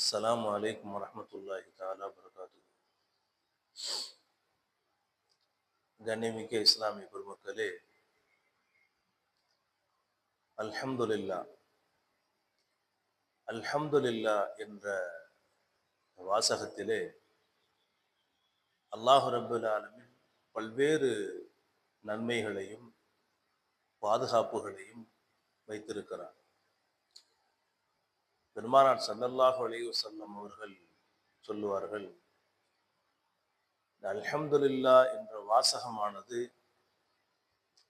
அஸ்ஸலாமு அலைக்கும் வரஹ்மத்துல்லாஹி தஆலா வபரகாத்துஹு. கண்ணியமிக்க இஸ்லாமிய பெருமக்களே, அல்ஹம்துலில்லாஹ் அல்ஹம்துலில்லாஹ் என்ற வாசகத்திலே அல்லாஹ் ரப்பல் ஆலமீன் பல்வேறு நன்மைகளையும் பாதுகாப்புகளையும் வைத்திருக்கிறார். பெருமானார் ஸல்லல்லாஹு அலைஹி வஸல்லம் அவர்கள் சொல்லுவார்கள், அல்ஹம்துலில்லாஹ் என்ற வாசகமானது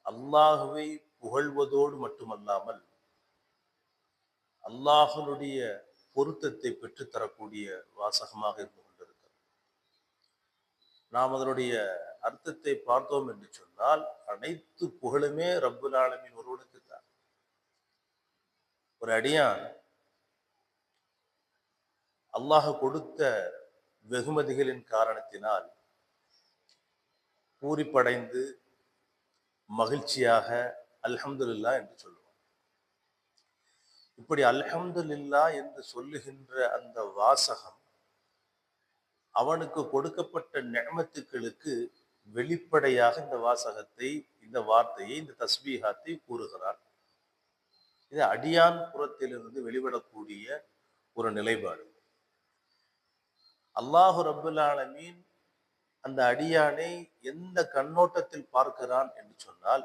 அல்லாஹுவை புகழ்வதோடு மட்டுமல்லாமல் அல்லாஹனுடைய பொருத்தத்தை பெற்றுத்தரக்கூடிய வாசகமாக இருந்து கொண்டிருக்கிறது. நாம் அதனுடைய அர்த்தத்தை பார்த்தோம் என்று சொன்னால், அனைத்து புகழுமே ரப்புல் ஆலமீன் ஒருவனுக்கு தான். ஒரு அடியான் அல்லாஹ் கொடுத்த வெகுமதிகளின் காரணத்தினால் பூரிப்படைந்து மகிழ்ச்சியாக அல்ஹம்துலில்லாஹ் என்று சொல்லுவான். இப்படி அல்ஹம்துலில்லாஹ் என்று சொல்லுகின்ற அந்த வாசகம் அவனுக்கு கொடுக்கப்பட்ட நிஅமத்துக்களுக்கு வெளிப்படையாக இந்த வாசகத்தை, இந்த வார்த்தையை, இந்த தஸ்பீஹாத்தை கூறுகிறார். இது அடியான் புறத்திலிருந்து வெளிவிடக்கூடிய ஒரு நிலைப்பாடு. அல்லாஹு ரப்புல் ஆலமீன் அந்த அடியானை எந்த கண்ணோட்டத்தில் பார்க்கிறான் என்று சொன்னால்,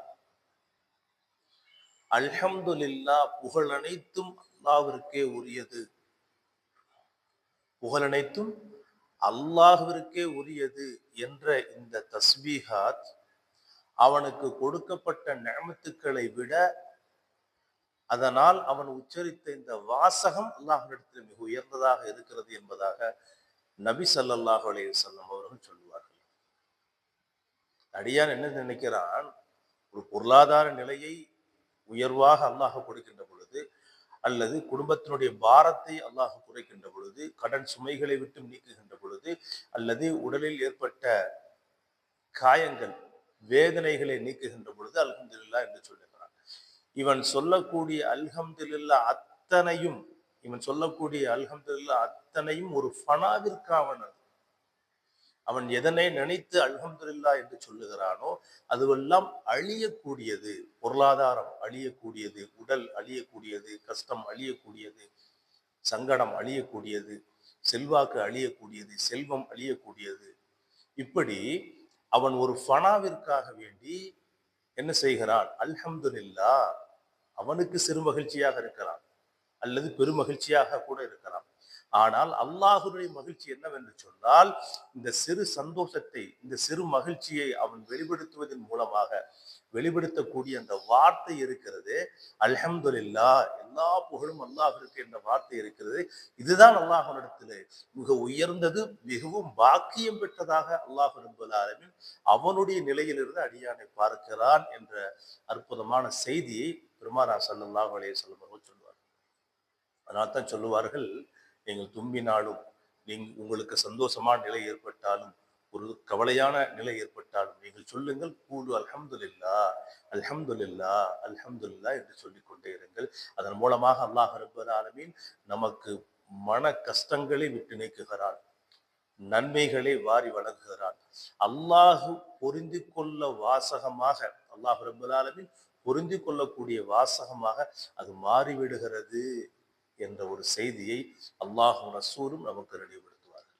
அல்ஹம்துலில்லாஹ் புகழ் அனைத்தும் அல்லாஹ்விற்கே உரியது, புகழ் அனைத்தும் அல்லாஹ்விற்கே உரியது என்ற இந்த தஸ்பீஹாத் அவனுக்கு கொடுக்கப்பட்ட நிஅமத்துக்களை விட, அதனால் அவன் உச்சரித்த இந்த வாசகம் அல்லாஹ்விடத்தில் மிக உயர்ந்ததாக இருக்கிறது என்பதாக நபி ஸல்லல்லாஹு அலைஹி வஸல்லம் அவர்கள் சொல்லுவார்கள். அடியான் என்ன நினைக்கிறான், ஒரு பொருளாதார நிலையை உயர்வாக அல்லாஹ் கொடுக்கின்ற பொழுது, அல்லது குடும்பத்தினுடைய பாரத்தை அல்லாஹ் குறைக்கின்ற பொழுது, கடன் சுமைகளை விட்டு நீக்குகின்ற பொழுது, அல்லது உடலில் ஏற்பட்ட காயங்கள் வேதனைகளை நீக்குகின்ற பொழுது அல்ஹம்துலில்லாஹ் என்று சொல்லுகிறான். இவன் சொல்லக்கூடிய அல்ஹம்துலில்லாஹ் அத்தனையும் ஒரு ஃபனாவிற்காவனது. அவன் எதனை நினைத்து அல்ஹம்துலில்லாஹ் என்று சொல்லுகிறானோ அதுவெல்லாம் அழியக்கூடியது. பொருளாதாரம் அழியக்கூடியது, உடல் அழியக்கூடியது, கஷ்டம் அழியக்கூடியது, சங்கடம் அழியக்கூடியது, செல்வாக்கு அழியக்கூடியது, செல்வம் அழியக்கூடியது. இப்படி அவன் ஒரு ஃபனாவிற்காக வேண்டி என்ன செய்கிறான், அல்ஹம்துலில்லாஹ் அவனுக்கு சிறு மகிழ்ச்சியாக இருக்கலாம், அல்லது பெருமகிழ்ச்சியாக கூட இருக்கலாம். ஆனால் அல்லாஹுடைய மகிழ்ச்சி என்னவென்று சொன்னால், இந்த சிறு சந்தோஷத்தை, இந்த சிறு மகிழ்ச்சியை அவன் வெளிப்படுத்துவதன் மூலமாக வெளிப்படுத்தக்கூடிய அந்த வார்த்தை இருக்கிறது, அல்ஹம்துலில்லாஹ் எல்லா புகழும் அல்லாஹ்விற்கு என்ற வார்த்தை இருக்கிறது. இதுதான் அல்லாஹ்விடத்திலே மிக உயர்ந்தது, மிகவும் பாக்கியம் பெற்றதாக அல்லாஹ் ரப்பல் ஆலமீன் அவனுடைய நிலையிலிருந்து அடியானை பார்க்கிறான் என்ற அற்புதமான செய்தியை பெருமானார் ஸல்லல்லாஹு அலைஹி வஸல்லம் அவர்கள் சொல்வார்கள். அதனால் தான் சொல்லுவார்கள், நீங்கள் தும்பினாலும், உங்களுக்கு சந்தோஷமான நிலை ஏற்பட்டாலும், ஒரு கவலையான நிலை ஏற்பட்டாலும் நீங்கள் சொல்லுங்கள், கூடு அல்ஹம்துலில்லாஹ் அல்ஹம்துலில்லாஹ் அல்ஹம்துலில்லாஹ் என்று சொல்லிக் கொண்டே இருங்கள். அதன் மூலமாக அல்லாஹ் ரப்பல் ஆலமீன் நமக்கு மன கஷ்டங்களை விட்டு நீக்குகிறான், நன்மைகளை வாரி வழங்குகிறான். அல்லாஹ் பொருந்தி கொள்ள வாசகமாக, அல்லாஹ் ரப்பல் ஆலமீன் பொருந்தி கொள்ளக்கூடிய வாசகமாக அது மாறிவிடுகிறது என்ற ஒரு செய்தியை அல்லாஹும் ரசூலும் நமக்கு நினைவுபடுத்துவார்கள்.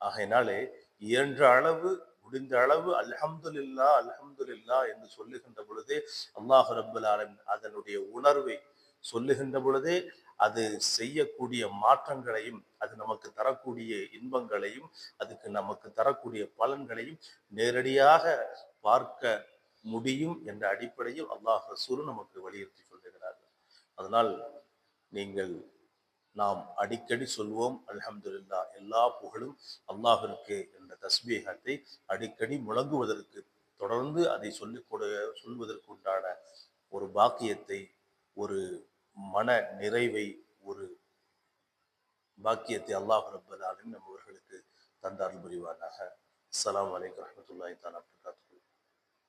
ஆகையினாலே இயன்ற அளவு, முடிந்த அளவு அல்ஹம்துலில்லாஹ் அல்ஹம்துலில்லாஹ் என்று சொல்லுகின்ற பொழுதே அல்லாஹ் ரப்பல் ஆலமீன் அதனுடைய உணர்வை சொல்லுகின்ற பொழுதே அது செய்யக்கூடிய மாற்றங்களையும், அது நமக்கு தரக்கூடிய இன்பங்களையும், அதுக்கு நமக்கு தரக்கூடிய பலன்களையும் நேரடியாக பார்க்க முடியும் என்ற அடிப்படையில் அல்லாஹ் ரசூலும் நமக்கு வலியுறுத்தி சொல்லுகிறார்கள். அதனால் நாம் அடிக்கடி சொல்வோம், அல்ஹம்துலில்லாஹ் எல்லா புகழும் அல்லாஹ்விற்கு என்ற தஸ்பீஹத்தை அடிக்கடி முழங்குவதற்கு, தொடர்ந்து அதை சொல்வதற்கு உண்டான ஒரு பாக்கியத்தை, ஒரு மன நிறைவை, ஒரு பாக்கியத்தை அல்லாஹ் ரப்பல் ஆலமீன் நம்மவர்களுக்கு தந்த அருள் புரிவானாக. அஸ்ஸலாமு அலைக்கும் வரஹ்மத்துல்லாஹி தஆலா.